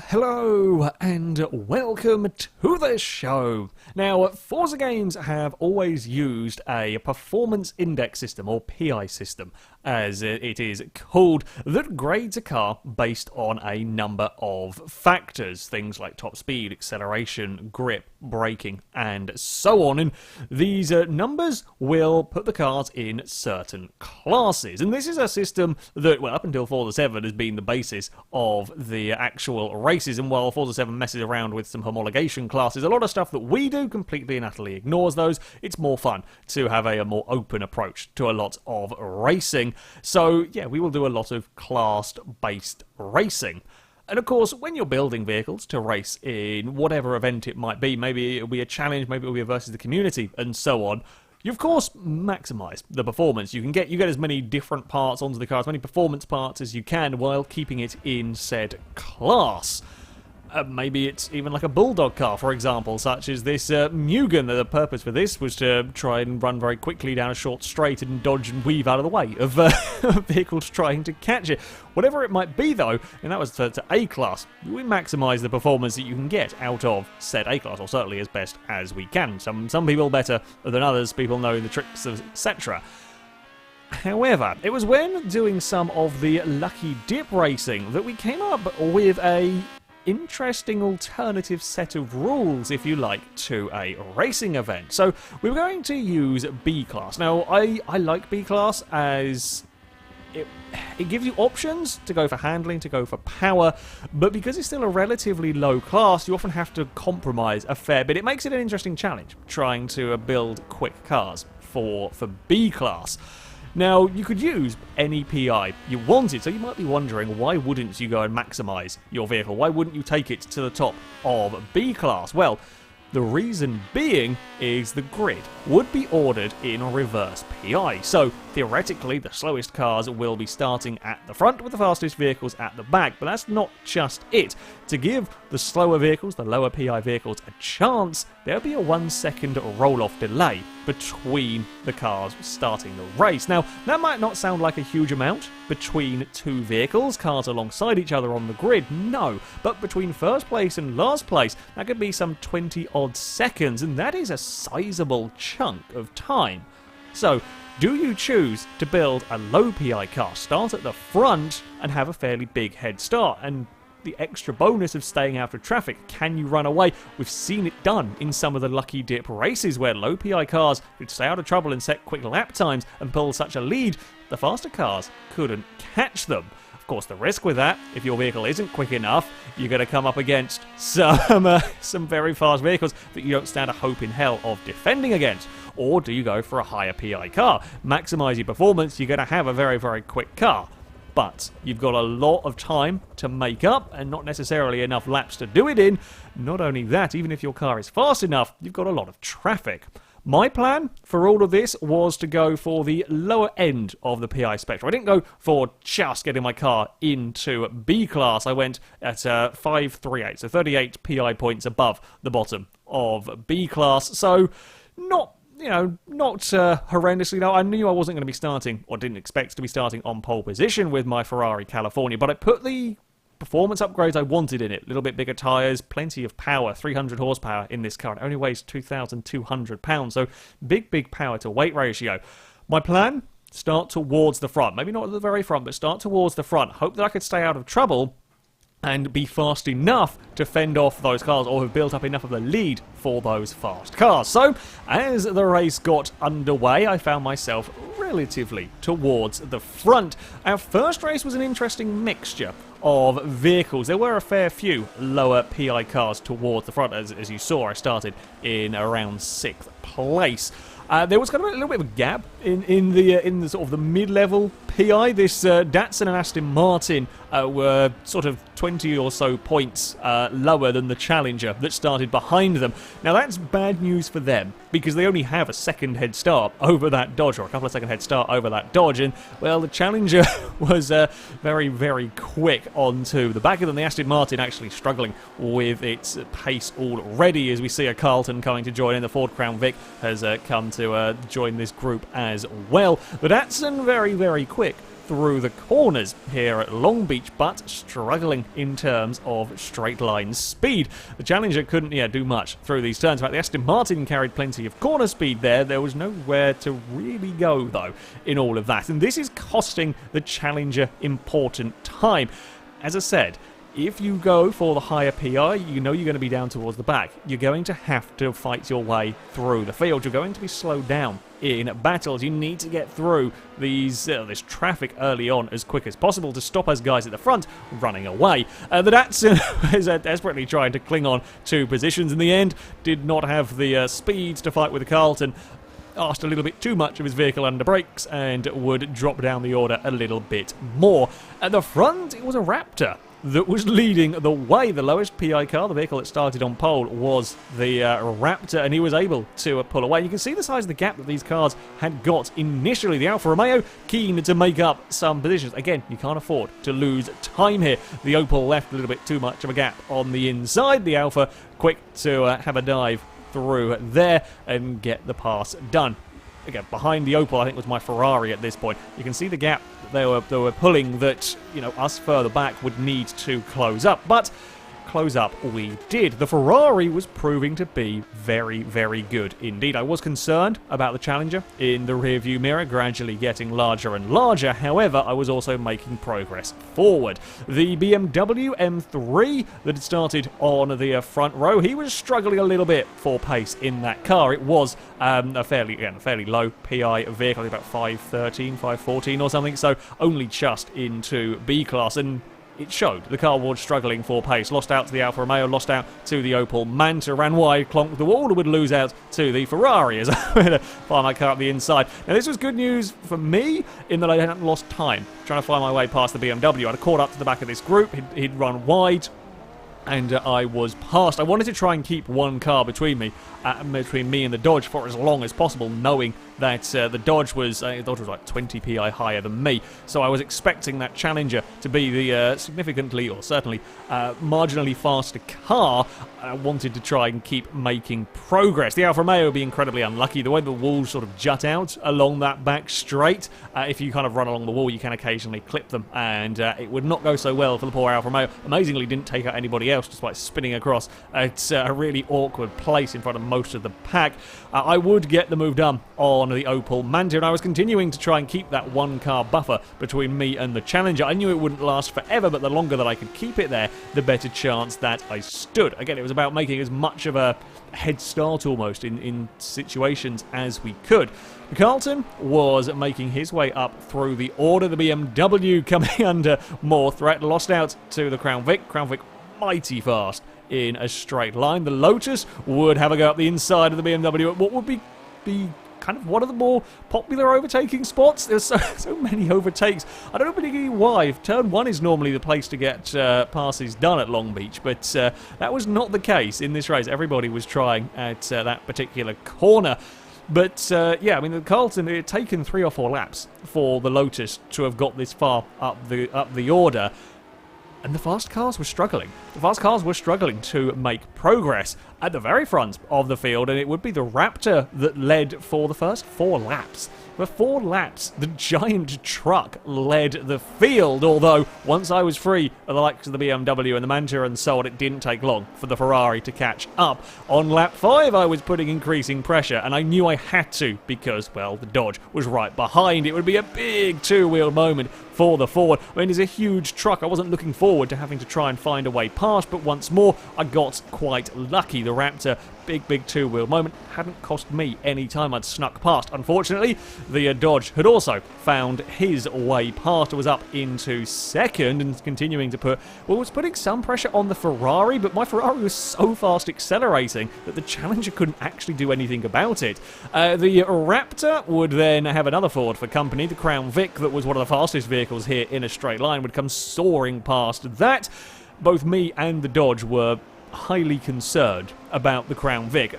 Hello and welcome to the show. Now, Forza games have always used a performance index system, or PI system, as it is called, that grades a car based on a number of factors, things like top speed, acceleration, grip, braking, and so on. And these numbers will put the cars in certain classes. And this is a system that, well, up until Forza 7 has been the basis of the actual races. And while Forza 7 messes around with some homologation classes, a lot of stuff that we do completely and utterly ignores those. It's more fun to have a more open approach to a lot of racing. So, yeah, we will do a lot of class-based racing. And of course, when you're building vehicles to race in whatever event it might be, maybe it'll be a challenge, maybe it'll be a versus the community, and so on, you of course maximize the performance. You get as many different parts onto the car, as many performance parts as you can, while keeping it in said class. Maybe it's even like a bulldog car, for example, such as this Mugen. The purpose for this was to try and run very quickly down a short straight and dodge and weave out of the way of vehicles trying to catch it. Whatever it might be, though, and that was to A-Class, we maximise the performance that you can get out of said A-Class, or certainly as best as we can. Some people better than others, people know the tricks, etc. However, it was when doing some of the Lucky Dip racing that we came up with a interesting alternative set of rules, if you like, to a racing event. So we were going to use B-Class. Now, I like B-Class as it gives you options to go for handling, to go for power, but because it's still a relatively low class, you often have to compromise a fair bit. It makes it an interesting challenge, trying to build quick cars for B-Class. Now, you could use any PI you wanted, so you might be wondering, why wouldn't you go and maximise your vehicle? Why wouldn't you take it to the top of B-Class? Well, the reason being is the grid would be ordered in reverse PI. So, theoretically, the slowest cars will be starting at the front with the fastest vehicles at the back. But that's not just it. To give the slower vehicles, the lower PI vehicles, a chance, there'll be a 1 second roll-off delay between the cars starting the race. Now, that might not sound like a huge amount between two vehicles, cars alongside each other on the grid, no. But between first place and last place, that could be some 20 odd seconds, and that is a sizable chunk of time. So, do you choose to build a low PI car, start at the front, and have a fairly big head start? And the extra bonus of staying out of traffic, can you run away? We've seen it done in some of the Lucky Dip races where low PI cars could stay out of trouble and set quick lap times and pull such a lead, the faster cars couldn't catch them. Of course, the risk with that, if your vehicle isn't quick enough, you're going to come up against some very fast vehicles that you don't stand a hope in hell of defending against. Or do you go for a higher PI car? Maximise your performance, you're going to have a very, very quick car. But you've got a lot of time to make up and not necessarily enough laps to do it in. Not only that, even if your car is fast enough, you've got a lot of traffic. My plan for all of this was to go for the lower end of the PI spectrum. I didn't go for just getting my car into B-Class. I went at 538, so 38 PI points above the bottom of B-Class. So not horrendously. No, I knew I wasn't going to be starting, or didn't expect to be starting on pole position with my Ferrari California, but I put the performance upgrades I wanted in it. A little bit bigger tyres, plenty of power, 300 horsepower in this car. It only weighs 2,200 pounds, so big power to weight ratio. My plan? Start towards the front. Maybe not at the very front, but start towards the front. Hope that I could stay out of trouble and be fast enough to fend off those cars, or have built up enough of a lead for those fast cars. So, as the race got underway, I found myself relatively towards the front. Our first race was an interesting mixture of vehicles. There were a fair few lower PI cars towards the front. As you saw, I started in around 6th place. There was kind of a little bit of a gap in the sort of the mid-level PI. This Datsun and Aston Martin were sort of 20 or so points lower than the Challenger that started behind them. Now that's bad news for them, because they only have a second head start over that Dodge, or a couple of second head start over that Dodge, and well, the Challenger was very quick onto the back of them. The Aston Martin actually struggling with its pace already, as we see a Carlton coming to join in. The Ford Crown Vic has come to join this group as well. But Datsun very quick through the corners here at Long Beach, but struggling in terms of straight line speed. The Challenger couldn't do much through these turns. In fact, the Aston Martin carried plenty of corner speed there. There was nowhere to really go, though, in all of that. And this is costing the Challenger important time. As I said, if you go for the higher PI, you know you're going to be down towards the back. You're going to have to fight your way through the field. You're going to be slowed down in battles. You need to get through this traffic early on as quick as possible to stop those guys at the front running away. The Datsun is desperately trying to cling on to positions. In the end, did not have the speed to fight with the Carlton. Asked a little bit too much of his vehicle under brakes and would drop down the order a little bit more. At the front, it was a Raptor that was leading the way. The lowest PI car, the vehicle that started on pole, was the Raptor, and he was able to pull away. You can see the size of the gap that these cars had got initially. The Alfa Romeo keen to make up some positions. Again, you can't afford to lose time here. The Opel left a little bit too much of a gap on the inside. The Alfa quick to have a dive through there and get the pass done. Again, behind the Opel, I think, was my Ferrari at this point. You can see the gap that they were pulling that, us further back would need to close up. But close up we did. The Ferrari was proving to be very, very good indeed. I was concerned about the Challenger in the rearview mirror gradually getting larger and larger. However, I was also making progress forward. The Bmw M3 that had started on the front row, he was struggling a little bit for pace in that car. It was a fairly low PI vehicle, about 513, 514 or something, so only just into B class, and it showed. The car was struggling for pace. Lost out to the Alfa Romeo, lost out to the Opel Manta, ran wide, clonked the wall, and would lose out to the Ferrari as I had to find my car up the inside. Now, this was good news for me in that I hadn't lost time trying to find my way past the BMW. I'd caught up to the back of this group. He'd run wide, and I was past. I wanted to try and keep one car between me and the Dodge for as long as possible, knowing that the Dodge was like 20 PI higher than me. So I was expecting that Challenger to be the significantly, or certainly marginally faster car. I wanted to try and keep making progress. The Alfa Romeo would be incredibly unlucky. The way the walls sort of jut out along that back straight, if you kind of run along the wall, you can occasionally clip them, and it would not go so well for the poor Alfa Romeo. Amazingly, didn't take out anybody else, despite spinning across. It's a really awkward place in front of most of the pack. I would get the move done on the Opel Manta, and I was continuing to try and keep that one car buffer between me and the Challenger. I knew it wouldn't last forever, but the longer that I could keep it there, the better chance that I stood. Again, it was about making as much of a head start almost in situations as we could. The Carlton was making his way up through the order. The BMW coming under more threat, lost out to the Crown Vic. Crown Vic mighty fast in a straight line. The Lotus would have a go up the inside of the BMW at what would be kind of one of the more popular overtaking spots. There's so many overtakes. I don't know particularly why. Turn 1 is normally the place to get passes done at Long Beach, but that was not the case in this race. Everybody was trying at that particular corner. But, yeah, I mean, the Carlton, it had taken 3 or 4 laps for the Lotus to have got this far up the order. And the fast cars were struggling. The fast cars were struggling to make progress at the very front of the field, and it would be the Raptor that led for the first 4 laps. For 4 laps, the giant truck led the field, although once I was free of the likes of the BMW and the Manta and so on, it didn't take long for the Ferrari to catch up. On lap 5, I was putting increasing pressure, and I knew I had to because, well, the Dodge was right behind. It would be a big two-wheel moment for the Ford. I mean, it's a huge truck. I wasn't looking forward to having to try and find a way past, but once more, I got quite lucky. The Raptor, big two-wheel moment, hadn't cost me any time. I'd snuck past. Unfortunately, the Dodge had also found his way past. It was up into second and continuing to was putting some pressure on the Ferrari, but my Ferrari was so fast accelerating that the Challenger couldn't actually do anything about it. The Raptor would then have another Ford for company. The Crown Vic, that was one of the fastest vehicles here in a straight line, would come soaring past that. Both me and the Dodge were highly concerned about the Crown Vic.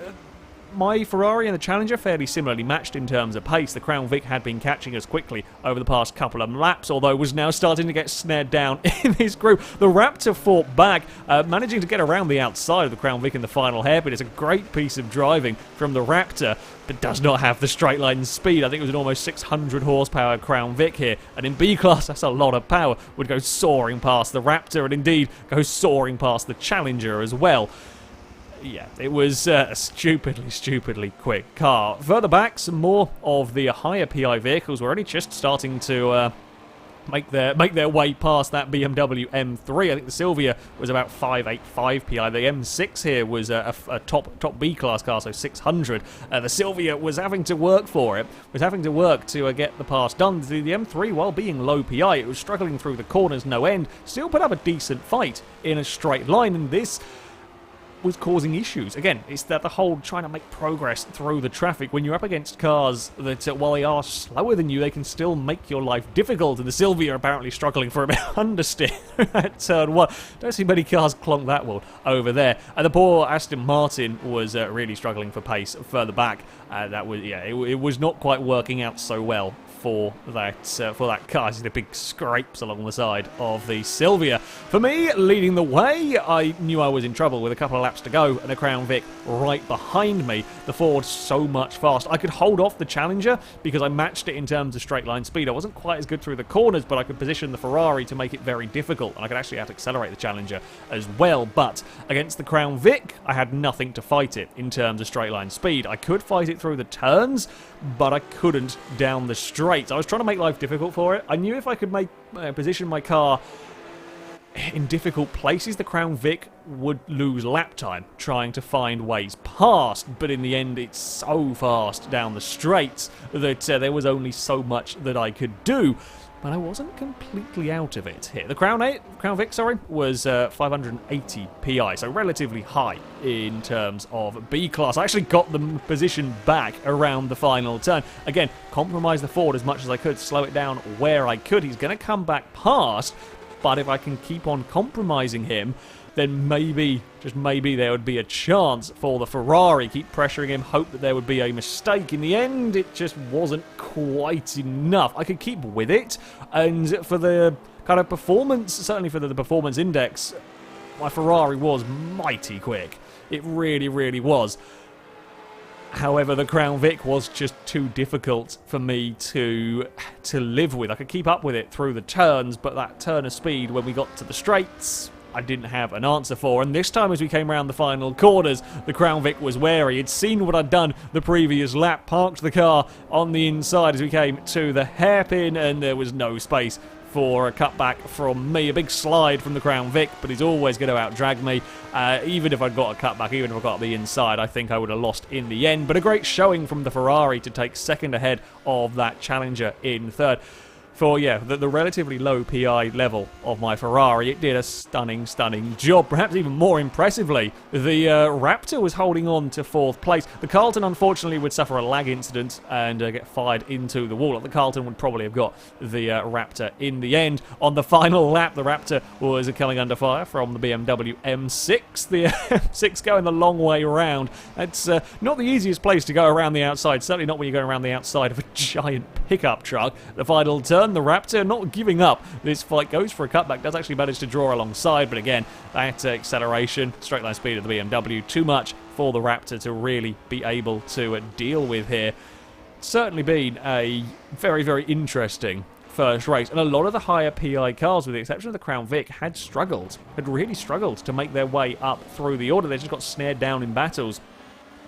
my Ferrari and the Challenger fairly similarly matched in terms of pace. The Crown Vic had been catching us quickly over the past couple of laps, although was now starting to get snared down in this group. The Raptor fought back, managing to get around the outside of the Crown Vic in the final hairpin. It's a great piece of driving from the Raptor, but does not have the straight line speed. I think it was an almost 600 horsepower Crown Vic here, and in B class, that's a lot of power, would go soaring past the Raptor, and indeed go soaring past the Challenger as well. Yeah, it was a stupidly quick car. Further back, some more of the higher PI vehicles were only just starting to make their way past that BMW M3. I think the Silvia was about 585 PI. The M6 here was a top B class car, so 600. The Silvia was having to work for it, was having to work to get the pass done. The M3, while being low PI, it was struggling through the corners no end, still put up a decent fight in a straight line, and this was causing issues. Again, it's that the whole trying to make progress through the traffic when you're up against cars that, while they are slower than you, they can still make your life difficult. And the Silvia apparently struggling for a bit of understeer at turn 1. Don't see many cars clonk that well over there. And the poor Aston Martin was really struggling for pace further back. That was, yeah, it was not quite working out so well for that car. I see the big scrapes along the side of the Silvia. For me, leading the way, I knew I was in trouble with a couple of laps to go and the Crown Vic right behind me. The Ford so much fast. I could hold off the Challenger because I matched it in terms of straight line speed. I wasn't quite as good through the corners, but I could position the Ferrari to make it very difficult, and I could actually have to accelerate the Challenger as well. But against the Crown Vic, I had nothing to fight it in terms of straight line speed. I could fight it through the turns, but I couldn't down the straight. I was trying to make life difficult for it. I knew if I could position my car in difficult places, the Crown Vic would lose lap time trying to find ways past, but in the end it's so fast down the straights that there was only so much that I could do. But I wasn't completely out of it here. The Crown Vic, was 580 PI, so relatively high in terms of B class. I actually got the position back around the final turn. Again, compromise the Ford as much as I could, slow it down where I could. He's going to come back past, but if I can keep on compromising him, then maybe, just maybe, there would be a chance for the Ferrari. Keep pressuring him, hope that there would be a mistake. In the end, it just wasn't quite enough. I could keep with it, and for the kind of performance, certainly for the performance index, my Ferrari was mighty quick. It really, really was. However, the Crown Vic was just too difficult for me to live with. I could keep up with it through the turns, but that turn of speed when we got to the straights, I didn't have an answer for. And this time as we came around the final corners, the Crown Vic was wary. He'd seen what I'd done the previous lap, parked the car on the inside as we came to the hairpin, and there was no space for a cutback from me. A big slide from the Crown Vic, but he's always going to out-drag me. Even if I'd got a cutback, even if I got the inside, I think I would have lost in the end. But a great showing from the Ferrari to take second ahead of that Challenger in third. For, yeah, the relatively low PI level of my Ferrari, it did a stunning job. Perhaps even more impressively, the Raptor was holding on to fourth place. The Carlton, unfortunately, would suffer a lag incident and get fired into the wall. The Carlton would probably have got the Raptor in the end. On the final lap, the Raptor was coming under fire from the BMW M6. The M6 going the long way around. It's not the easiest place to go around the outside, certainly not when you're going around the outside of a giant pickup truck. The final turn, the Raptor not giving up this fight, goes for a cutback, does actually manage to draw alongside, but again, that acceleration, straight line speed of the BMW, too much for the Raptor to really be able to deal with here. Certainly been a very, very interesting first race, and a lot of the higher PI cars, with the exception of the Crown Vic, had really struggled to make their way up through the order. They just got snared down in battles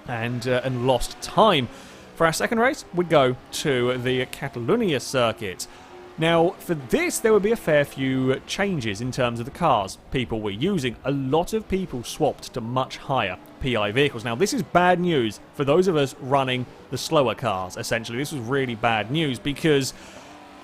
and lost time. For our second race, we go to the Catalunya Circuit. Now, for this, there would be a fair few changes in terms of the cars people were using. A lot of people swapped to much higher PI vehicles. Now, this is bad news for those of us running the slower cars, essentially. This was really bad news because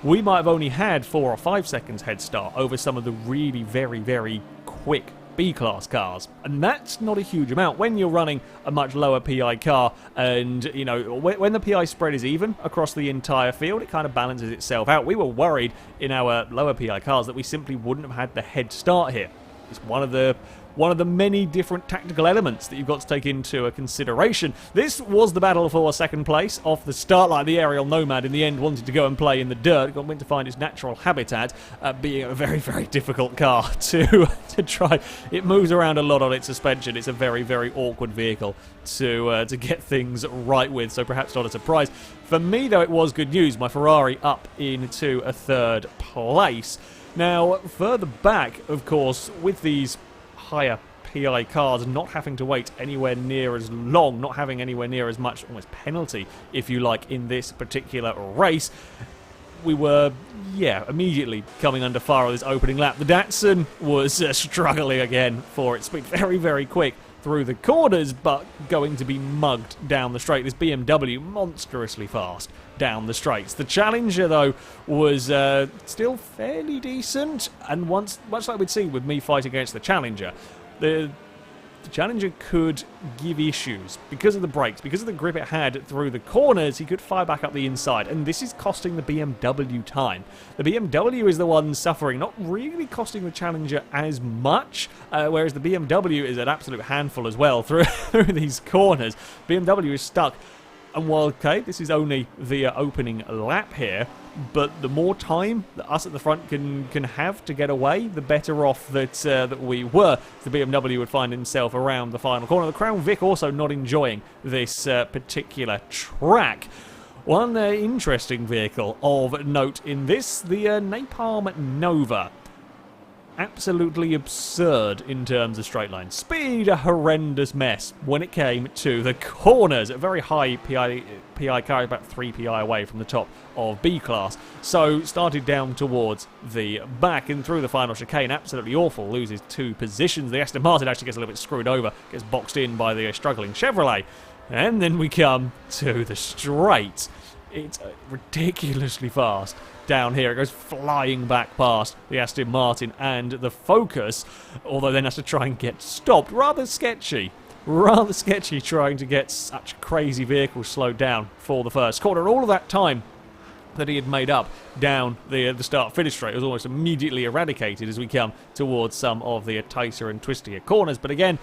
we might have only had 4 or 5 seconds head start over some of the really very, very quick B-class cars, and that's not a huge amount when you're running a much lower PI car. And you know, when the PI spread is even across the entire field, it kind of balances itself out. We were worried in our lower PI cars that we simply wouldn't have had the head start here. It's one of the one of the many different tactical elements that you've got to take into a consideration. This was the battle for second place off the start line. The aerial nomad in the end wanted to go and play in the dirt, went to find its natural habitat, being a very, very difficult car to try. It moves around a lot on its suspension. It's a very, very awkward vehicle to get things right with, so perhaps not a surprise. For me, though, it was good news. My Ferrari up into a third place. Now, further back, of course, with these higher PI cars not having to wait anywhere near as long, not having anywhere near as much almost penalty, if you like, in this particular race, we were, immediately coming under fire on this opening lap. The Datsun was struggling again for its speed. Very, very quick through the corners, but going to be mugged down the straight. This BMW monstrously fast down the straights. The Challenger, though, was still fairly decent, and much like we'd see with me fighting against the Challenger, the Challenger could give issues because of the brakes, because of the grip it had through the corners. He could fire back up the inside, and this is costing the BMW time. The BMW is the one suffering, not really costing the Challenger as much, whereas the BMW is an absolute handful as well through these corners. BMW is stuck. And while, okay, this is only the opening lap here, but the more time that us at the front can have to get away, the better off that we were. The BMW would find himself around the final corner. The Crown Vic also not enjoying this particular track. One interesting vehicle of note in this, the Napalm Nova. Absolutely absurd in terms of straight line speed, a horrendous mess when it came to the corners. A very high PI car, about 3 PI away from the top of B class. So started down towards the back and through the final chicane. Absolutely awful, loses 2 positions. The Aston Martin actually gets a little bit screwed over, gets boxed in by the struggling Chevrolet. And then we come to the straight. It's ridiculously fast down here. It goes flying back past the Aston Martin and the Focus, although then has to try and get stopped. Rather sketchy trying to get such crazy vehicles slowed down for the first corner. All of that time that he had made up down the start-finish straight was almost immediately eradicated as we come towards some of the tighter and twistier corners. But again,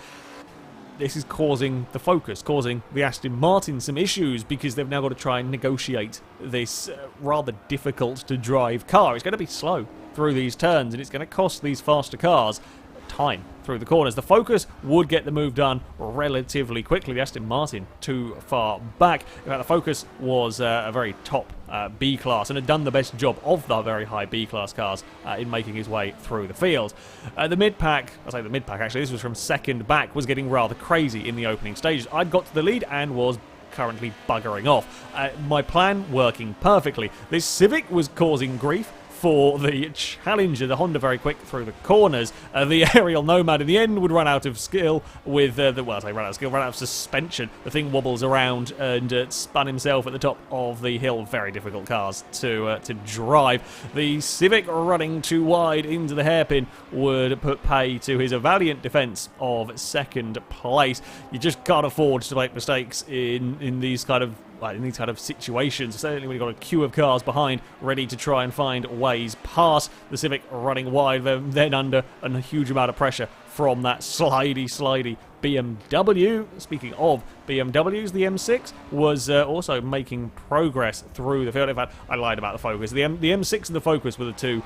this is causing the Focus, causing the Aston Martin some issues, because they've now got to try and negotiate this rather difficult-to-drive car. It's going to be slow through these turns, and it's going to cost these faster cars time through the corners. The Focus would get the move done relatively quickly. The Aston Martin too far back. In fact, the Focus was a very top B class and had done the best job of the very high B class cars in making his way through the field. The mid-pack, I say the mid-pack actually, this was from second back, was getting rather crazy in the opening stages. I'd got to the lead and was currently buggering off. My plan working perfectly. This Civic was causing grief for the Challenger. The Honda very quick through the corners. The aerial Nomad in the end would run out of skill with run out of suspension. The thing wobbles around and spun himself at the top of the hill. Very difficult cars to drive. The Civic running too wide into the hairpin would put pay to his valiant defence of second place. You just can't afford to make mistakes in these kind of situations, certainly when you've got a queue of cars behind ready to try and find ways past. The Civic running wide, then under a huge amount of pressure from that slidey BMW. Speaking of BMWs, the M6 was also making progress through the field. In fact, I lied about the Focus. The M6 and the Focus were the two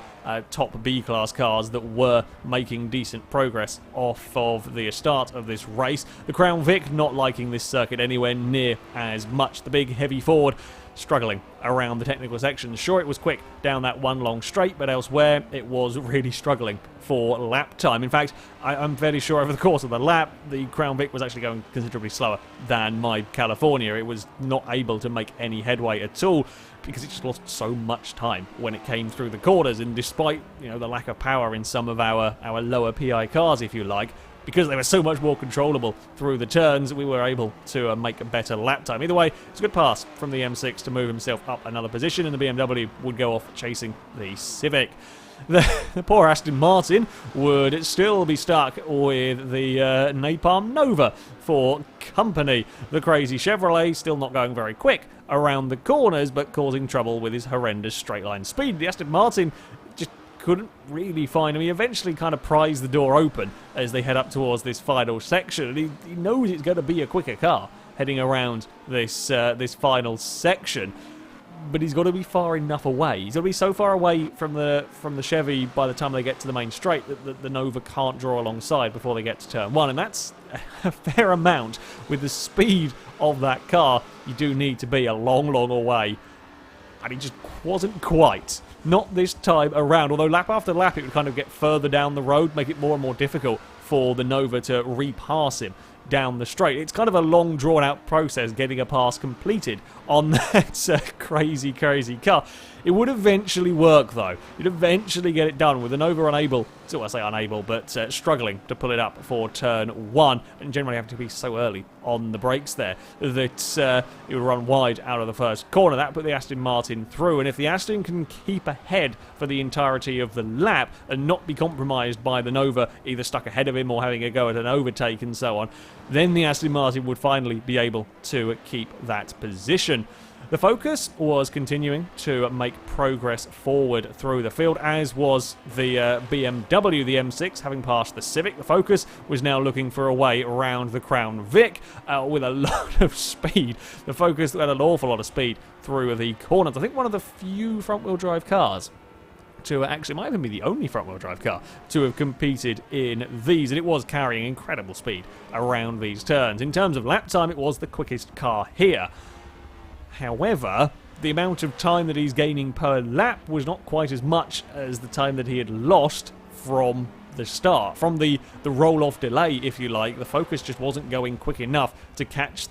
top B-class cars that were making decent progress off of the start of this race. The Crown Vic not liking this circuit anywhere near as much. The big heavy Ford struggling around the technical sections. Sure, it was quick down that one long straight, but elsewhere it was really struggling for lap time. In fact, I'm fairly sure over the course of the lap, the Crown Vic was actually going considerably slower than my California. It was not able to make any headway at all because it just lost so much time when it came through the corners. And despite the lack of power in some of our lower PI cars, if you like, because they were so much more controllable through the turns, we were able to make a better lap time. Either way, it's a good pass from the M6 to move himself up another position, and the BMW would go off chasing the Civic. The poor Aston Martin would still be stuck with the Napalm Nova for company. The crazy Chevrolet still not going very quick around the corners, but causing trouble with his horrendous straight line speed. The Aston Martin just couldn't really find him. He eventually kind of pries the door open as they head up towards this final section, and he knows it's going to be a quicker car heading around this this final section. But he's got to be far enough away. He's got to be so far away from the Chevy by the time they get to the main straight that the Nova can't draw alongside before they get to turn one. And that's a fair amount. With the speed of that car, you do need to be a long, long away. And he just wasn't quite. Not this time around. Although lap after lap, it would kind of get further down the road, make it more and more difficult for the Nova to repass him down the straight. It's kind of a long drawn out process getting a pass completed on that crazy car. It would eventually work though. You'd eventually get it done with the Nova unable, so I say unable, but struggling to pull it up for turn one, and generally having to be so early on the brakes there that it would run wide out of the first corner. That put the Aston Martin through, and if the Aston can keep ahead for the entirety of the lap and not be compromised by the Nova either stuck ahead of him or having a go at an overtake and so on, then the Aston Martin would finally be able to keep that position. The focus was continuing to make progress forward through the field, as was the BMW, the M6, having passed the Civic. The focus was now looking for a way around the Crown Vic with a lot of speed. The focus had an awful lot of speed through the corners. I think one of the few front-wheel drive cars to actually, might even be the only front-wheel drive car to have competed in these, and it was carrying incredible speed around these turns. In terms of lap time, it was the quickest car here. However, the amount of time that he's gaining per lap was not quite as much as the time that he had lost from the start. From the roll-off delay, if you like, the focus just wasn't going quick enough to catch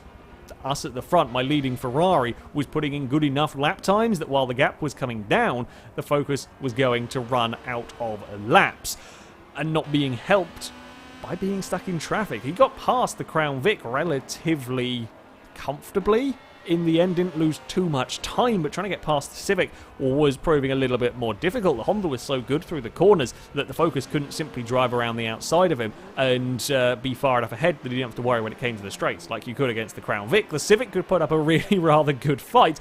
us at the front. My leading Ferrari was putting in good enough lap times that while the gap was coming down, the focus was going to run out of laps and not being helped by being stuck in traffic. He got past the Crown Vic relatively comfortably. In the end, didn't lose too much time, but trying to get past the Civic was proving a little bit more difficult. The Honda was so good through the corners that the Focus couldn't simply drive around the outside of him and be far enough ahead that he didn't have to worry when it came to the straights, like you could against the Crown Vic. The Civic could put up a really rather good fight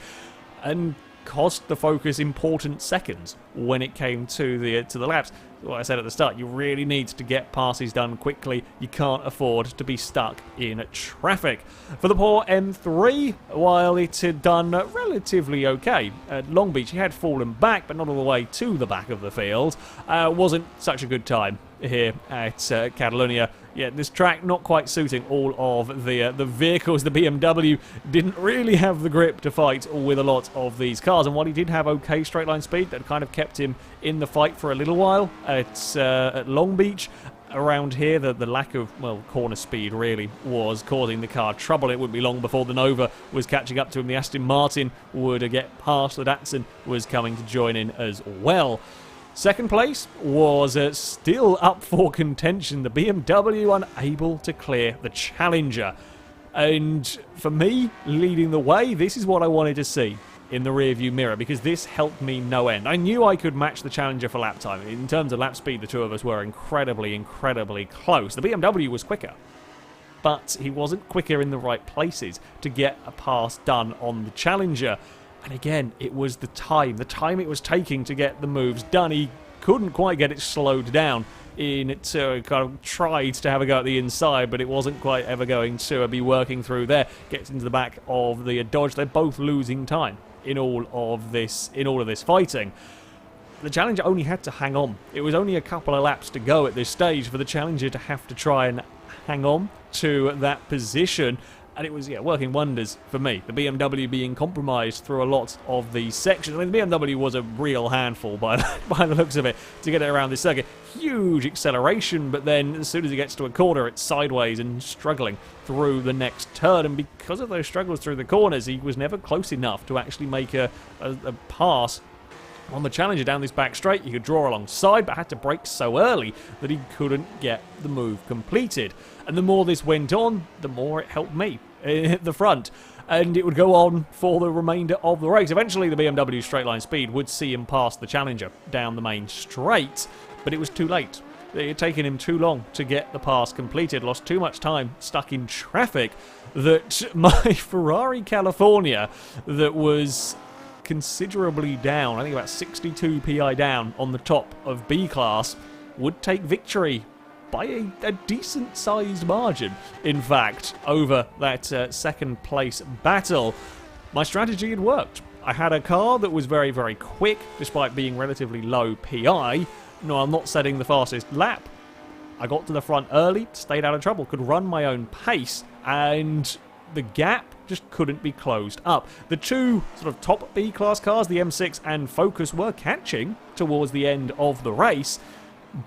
and cost the Focus important seconds when it came to the laps. What I said at the start, you really need to get passes done quickly. You can't afford to be stuck in traffic. For the poor M3, while it had done relatively okay at Long Beach, he had fallen back, but not all the way to the back of the field. Wasn't such a good time here at Catalunya. Yeah, this track not quite suiting all of the vehicles. The BMW didn't really have the grip to fight with a lot of these cars, and while he did have okay straight line speed, that kind of kept him in the fight for a little while at Long Beach. Around here, the lack of, well, corner speed really was causing the car trouble. It wouldn't be long before the Nova was catching up to him. The Aston Martin would get past. The Datsun was coming to join in as well. Second place was still up for contention. The BMW unable to clear the Challenger. And for me, leading the way, this is what I wanted to see in the rearview mirror, because this helped me no end. I knew I could match the Challenger for lap time. In terms of lap speed, the two of us were incredibly, incredibly close. The BMW was quicker, but he wasn't quicker in the right places to get a pass done on the Challenger. And again, it was the time it was taking to get the moves done. He couldn't quite get it slowed down. It kind of tried to have a go at the inside, but it wasn't quite ever going to be working through there. Gets into the back of the Dodge. They're both losing time in all of this fighting. The Challenger only had to hang on. It was only a couple of laps to go at this stage for the Challenger to have to try and hang on to that position. And it was, working wonders for me. The BMW being compromised through a lot of these sections. I mean, the BMW was a real handful by the looks of it to get it around this circuit. Huge acceleration, but then as soon as it gets to a corner, it's sideways and struggling through the next turn. And because of those struggles through the corners, he was never close enough to actually make a pass on the Challenger down this back straight. You could draw alongside, but had to brake so early that he couldn't get the move completed. And the more this went on, the more it helped me at the front. And it would go on for the remainder of the race. Eventually, the BMW straight line speed would see him pass the Challenger down the main straight, but it was too late. It had taken him too long to get the pass completed, lost too much time stuck in traffic, that my Ferrari California that was considerably down, I think about 62 PI down on the top of B class, would take victory by a decent-sized margin, in fact, over that second place battle. My strategy had worked. I had a car that was very, very quick, despite being relatively low PI. No, I'm not setting the fastest lap. I got to the front early, stayed out of trouble, could run my own pace, and the gap just couldn't be closed up. The two sort of top B-class cars, the M6 and Focus, were catching towards the end of the race,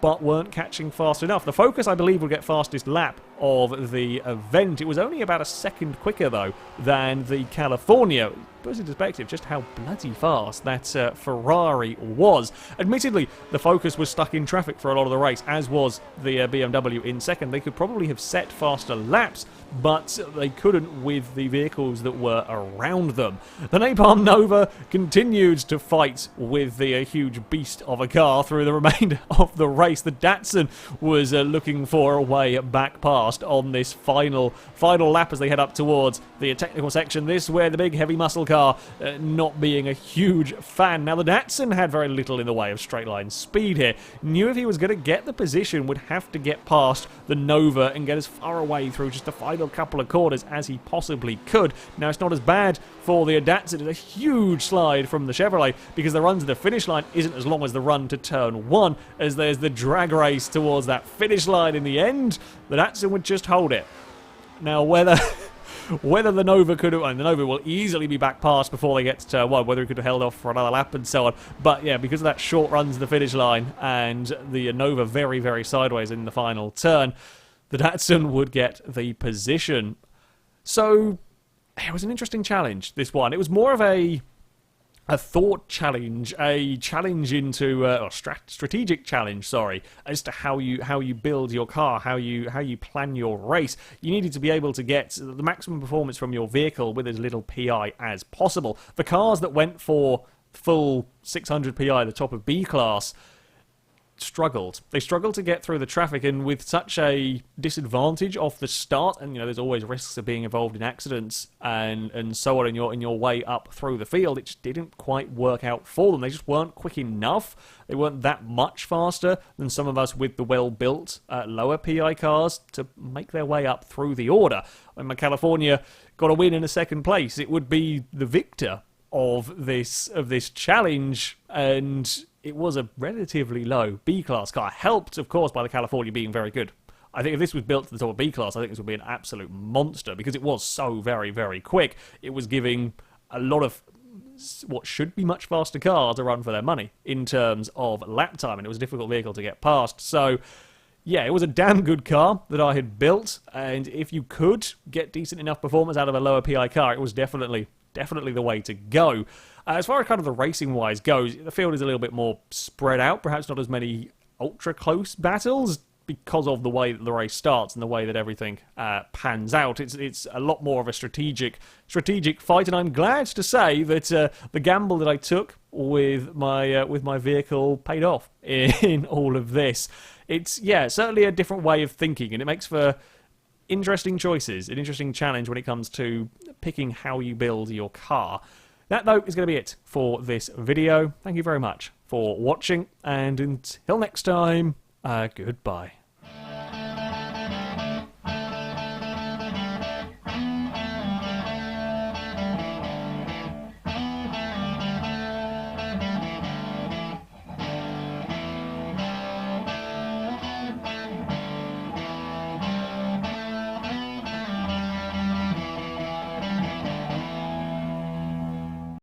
but weren't catching fast enough. The Focus, I believe, will get fastest lap of the event. It was only about a second quicker, though, than the California. Puts into perspective just how bloody fast that Ferrari was. Admittedly, the Focus was stuck in traffic for a lot of the race, as was the BMW in second. They could probably have set faster laps, but they couldn't with the vehicles that were around them. The Napalm Nova continued to fight with the huge beast of a car through the remainder of the race. The Datsun was looking for a way back past on this final lap as they head up towards the technical section. This where the big heavy muscle car not being a huge fan. Now the Datsun had very little in the way of straight line speed here. Knew if he was going to get the position would have to get past the Nova and get as far away through just the final couple of corners as he possibly could. Now it's not as bad for the Datsun. It's a huge slide from the Chevrolet because the run to the finish line isn't as long as the run to turn one, as there's the drag race towards that finish line in the end. The Datsun would just hold it. Now whether the Nova could have, and the Nova will easily be back past before they get to turn one, whether he could have held off for another lap and so on. But yeah, because of that short run to the finish line and the Nova very, very sideways in the final turn, the Datsun would get the position. So it was an interesting challenge, this one. It was more of a thought challenge, a challenge into strategic challenge, sorry, as to how you build your car, how you plan your race. You needed to be able to get the maximum performance from your vehicle with as little PI as possible. The cars that went for full 600 PI, the top of B class, struggled. They struggled to get through the traffic, and with such a disadvantage off the start, and there's always risks of being involved in accidents and so on in your way up through the field, it just didn't quite work out for them. They just weren't quick enough. They weren't that much faster than some of us with the well-built lower PI cars to make their way up through the order. When my California got a win in a second place, it would be the victor of this challenge, and it was a relatively low B-class car, helped, of course, by the California being very good. I think if this was built to the top of B-class, I think this would be an absolute monster, because it was so very, very quick. It was giving a lot of what should be much faster cars a run for their money in terms of lap time, and it was a difficult vehicle to get past. So yeah, it was a damn good car that I had built, and if you could get decent enough performance out of a lower PI car, it was definitely the way to go. As far as kind of the racing-wise goes, the field is a little bit more spread out, perhaps not as many ultra-close battles, because of the way that the race starts and the way that everything pans out. It's a lot more of a strategic fight, and I'm glad to say that the gamble that I took with my vehicle paid off in all of this. It's, yeah, certainly a different way of thinking, and it makes for interesting choices, an interesting challenge when it comes to picking how you build your car. That, though, is going to be it for this video. Thank you very much for watching, and until next time, goodbye.